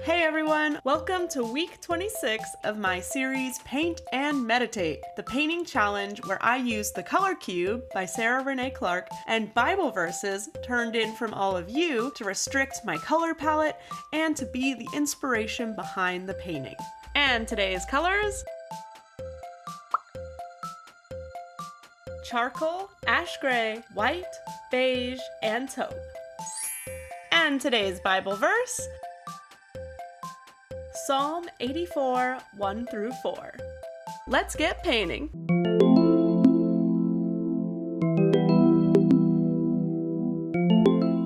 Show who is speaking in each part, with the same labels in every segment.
Speaker 1: Hey everyone! Welcome to week 26 of my series Paint and Meditate, the painting challenge where I use The Color Cube by Sarah Renee Clark and Bible verses turned in from all of you to restrict my color palette and to be the inspiration behind the painting. And today's colors: charcoal, ash gray, white, beige, and taupe. And today's Bible verse: Psalm 84, 1 through 4. Let's get painting.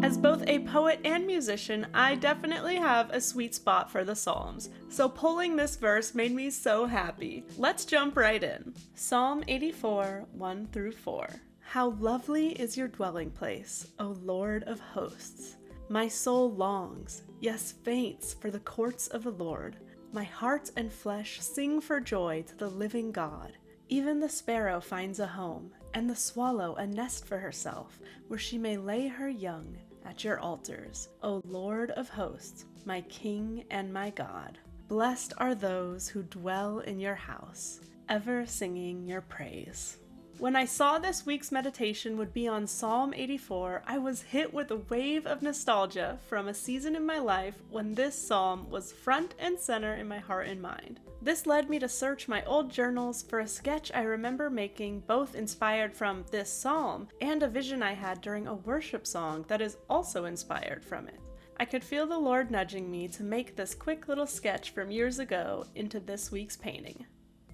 Speaker 1: As both a poet and musician, I definitely have a sweet spot for the Psalms, so pulling this verse made me so happy. Let's jump right in. Psalm 84, 1 through 4. How lovely is your dwelling place, O Lord of hosts! My soul longs, yes faints, for the courts of the Lord. My heart and flesh sing for joy to the living God. Even the sparrow finds a home, and the swallow a nest for herself, where she may lay her young at your altars, O Lord of hosts, my King and my God. Blessed are those who dwell in your house, ever singing your praise. When I saw this week's meditation would be on Psalm 84, I was hit with a wave of nostalgia from a season in my life when this psalm was front and center in my heart and mind. This led me to search my old journals for a sketch I remember making, both inspired from this psalm and a vision I had during a worship song that is also inspired from it. I could feel the Lord nudging me to make this quick little sketch from years ago into this week's painting.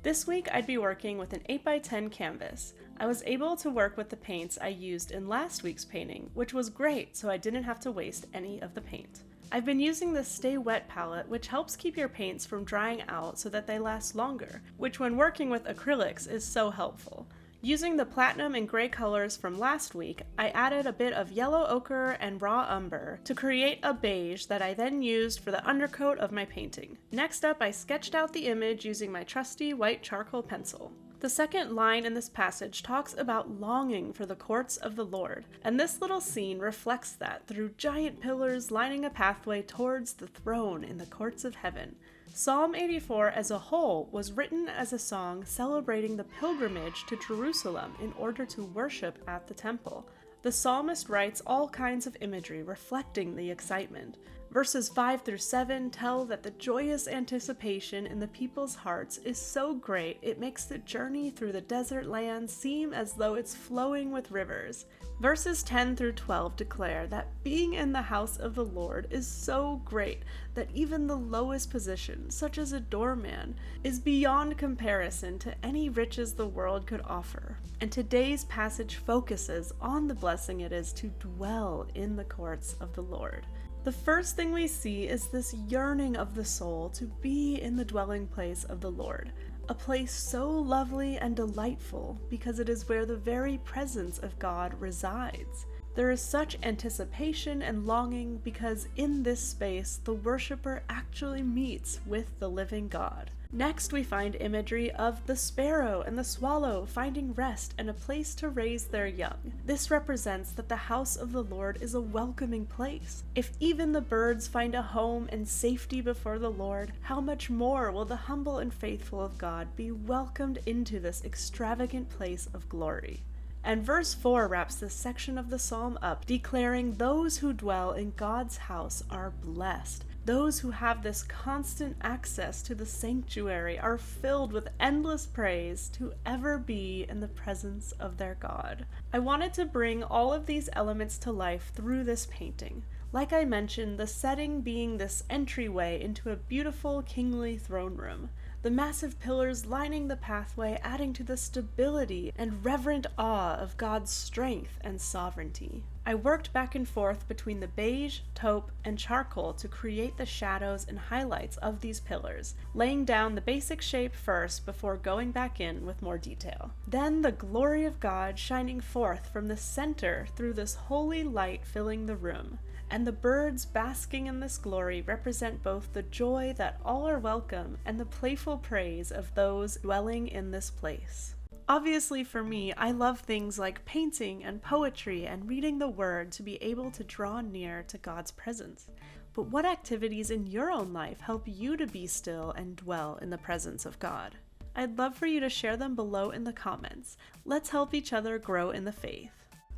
Speaker 1: This week I'd be working with an 8x10 canvas. I was able to work with the paints I used in last week's painting, which was great so I didn't have to waste any of the paint. I've been using the Stay Wet palette, which helps keep your paints from drying out so that they last longer, which when working with acrylics is so helpful. Using the platinum and gray colors from last week, I added a bit of yellow ochre and raw umber to create a beige that I then used for the undercoat of my painting. Next up, I sketched out the image using my trusty white charcoal pencil. The second line in this passage talks about longing for the courts of the Lord, and this little scene reflects that through giant pillars lining a pathway towards the throne in the courts of heaven. Psalm 84 as a whole was written as a song celebrating the pilgrimage to Jerusalem in order to worship at the temple. The psalmist writes all kinds of imagery reflecting the excitement. Verses 5 through 7 tell that the joyous anticipation in the people's hearts is so great it makes the journey through the desert land seem as though it's flowing with rivers. Verses 10 through 12 declare that being in the house of the Lord is so great that even the lowest position, such as a doorman, is beyond comparison to any riches the world could offer. And today's passage focuses on the blessing it is to dwell in the courts of the Lord. The first thing we see is this yearning of the soul to be in the dwelling place of the Lord, a place so lovely and delightful because it is where the very presence of God resides. There is such anticipation and longing because in this space the worshiper actually meets with the living God. Next, we find imagery of the sparrow and the swallow finding rest and a place to raise their young. This represents that the house of the Lord is a welcoming place. If even the birds find a home and safety before the Lord, how much more will the humble and faithful of God be welcomed into this extravagant place of glory? And verse 4 wraps this section of the psalm up, declaring those who dwell in God's house are blessed. Those who have this constant access to the sanctuary are filled with endless praise to ever be in the presence of their God. I wanted to bring all of these elements to life through this painting. Like I mentioned, the setting being this entryway into a beautiful kingly throne room. The massive pillars lining the pathway adding to the stability and reverent awe of God's strength and sovereignty. I worked back and forth between the beige, taupe, and charcoal to create the shadows and highlights of these pillars, laying down the basic shape first before going back in with more detail. Then the glory of God shining forth from the center through this holy light filling the room. And the birds basking in this glory represent both the joy that all are welcome and the playful praise of those dwelling in this place. Obviously for me, I love things like painting and poetry and reading the Word to be able to draw near to God's presence. but what activities in your own life help you to be still and dwell in the presence of God? I'd love for you to share them below in the comments. Let's help each other grow in the faith.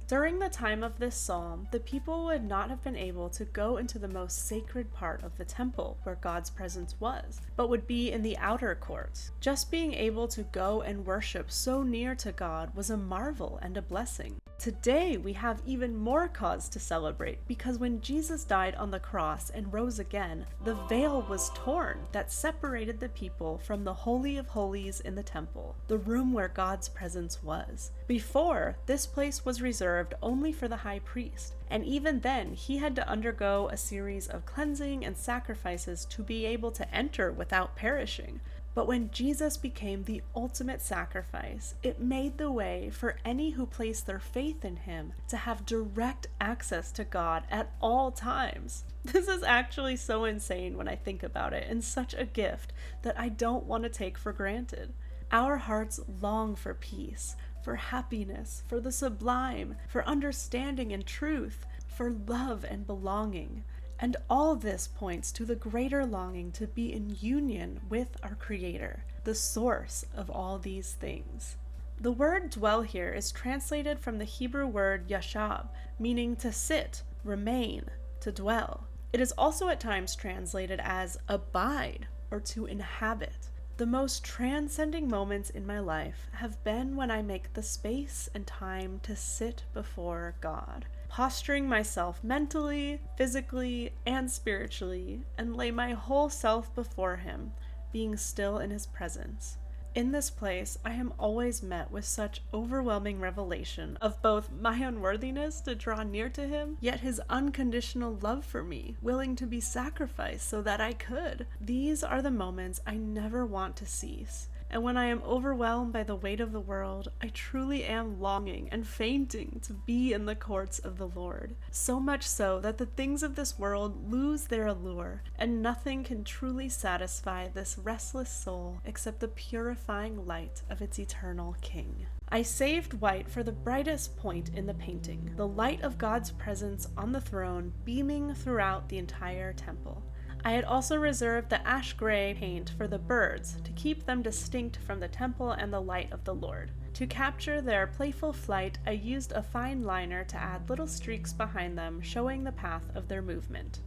Speaker 1: During the time of this psalm, the people would not have been able to go into the most sacred part of the temple where God's presence was, but would be in the outer courts. Just being able to go and worship so near to God was a marvel and a blessing. Today, we have even more cause to celebrate because when Jesus died on the cross and rose again, the veil was torn that separated the people from the Holy of Holies in the temple, the room where God's presence was. Before, this place was reserved only for the high priest, and even then, he had to undergo a series of cleansing and sacrifices to be able to enter without perishing. But when Jesus became the ultimate sacrifice, it made the way for any who placed their faith in him to have direct access to God at all times. This is actually so insane when I think about it, and such a gift that I don't want to take for granted. Our hearts long for peace, for happiness, for the sublime, for understanding and truth, for love and belonging. And all this points to the greater longing to be in union with our Creator, the source of all these things. The word dwell here is translated from the Hebrew word yashab, meaning to sit, remain, to dwell. It is also at times translated as abide or to inhabit. The most transcending moments in my life have been when I make the space and time to sit before God, posturing myself mentally, physically, and spiritually, and lay my whole self before him, being still in his presence. In this place, I am always met with such overwhelming revelation of both my unworthiness to draw near to him, yet his unconditional love for me, willing to be sacrificed so that I could. These are the moments I never want to cease. And when I am overwhelmed by the weight of the world, I truly am longing and fainting to be in the courts of the Lord. So much so that the things of this world lose their allure, and nothing can truly satisfy this restless soul except the purifying light of its eternal King. I saved white for the brightest point in the painting, the light of God's presence on the throne beaming throughout the entire temple. I had also reserved the ash gray paint for the birds to keep them distinct from the temple and the light of the Lord. To capture their playful flight, I used a fine liner to add little streaks behind them, showing the path of their movement.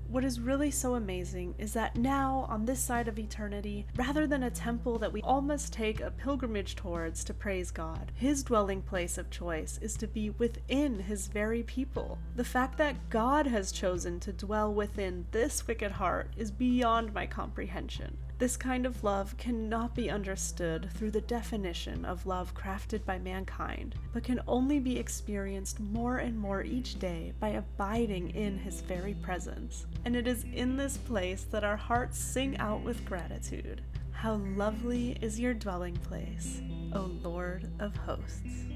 Speaker 1: What is really so amazing is that now, on this side of eternity, rather than a temple that we all must take a pilgrimage towards to praise God, his dwelling place of choice is to be within his very people. The fact that God has chosen to dwell within this wicked heart is beyond my comprehension. This kind of love cannot be understood through the definition of love crafted by mankind, but can only be experienced more and more each day by abiding in his very presence. And it is in this place that our hearts sing out with gratitude. How lovely is your dwelling place, O Lord of hosts.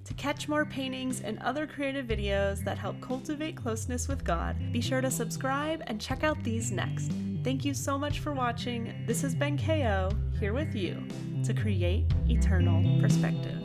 Speaker 1: To catch more paintings and other creative videos that help cultivate closeness with God, be sure to subscribe and check out these next. Thank you so much for watching. This has been KO, here with you, to create eternal perspective.